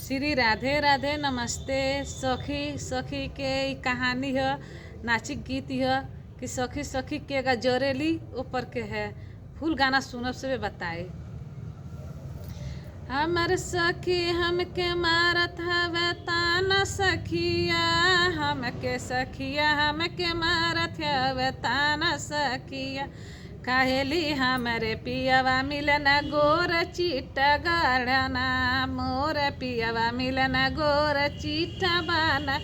श्री राधे राधे नमस्ते। सखी सखी के ई कहानी है, नाचिक गीत है कि सखी सखी के गा जरेली ऊपर के है। फुल गाना सुनब से बताए। हमर सखी हमके मारत हवे ताना सखिया, हमके सखिया हमके मारत हवे ताना सखिया। काहेली हमरे पियवा मिलना गोर चीटा गाढ़ना, मोर पियवा मिलना गोर चीटा बाना।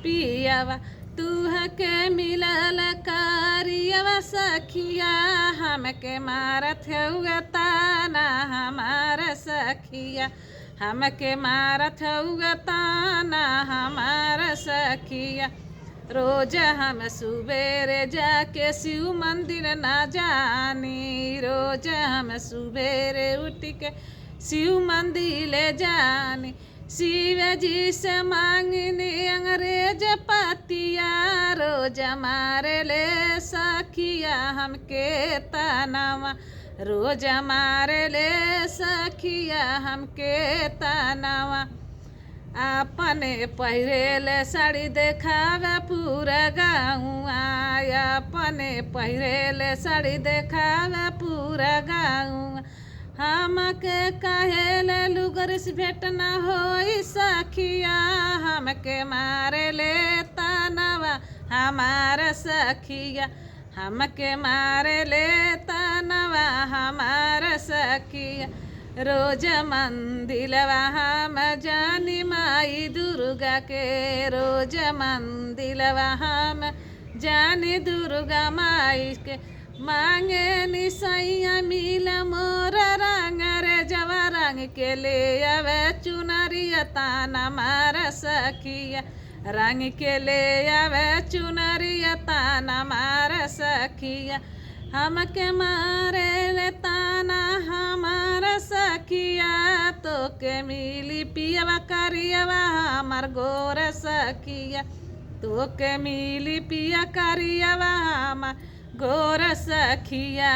पियवा तूह के मिलल कारियवा सखिया, हमके मारत हुआ ताना हमार सखिया, हमके मारत हुआ ताना हमार सखिया। रोज हम सुबेरे जाके शिव मंदिर ना जानी, रोज हम सुबेरे उठ के शिव मंदिर ले जानी। शिव जी से मांगनी अंग्रेज पतिया, रोज मारे ले सखिया हमके तानावा, रोज मारे ले सखिया हमके तानावा। अपने पहिरेले साड़ी देखावे पूरा गाँवा, अपने पहिरेले साड़ी देखावे पूरा गाँवा। हमके कहेले लुगरिस भेट न होई सखिया, हमके मारे ले तानवा हमार सखिया, हमके मारे ले तानवा हमार सखिया। रोज मंदिलवा हम जानी माई दुर्गा के, रोज मंदिलवा हम जानी दुर्गा माई के। मांगे निसैया मिल मोर रंग रे जवा रंग के ले आवे चुनरिया ताना मार सखिया, रंग के ले आवे चुनरिया ताना मार सखिया। हमके मारे ले ताना हमार सखिया, तो के मिली पियवा करियवा हमार गोर सखिया, तो के मिली पिया करियवा हमार गोर सखिया।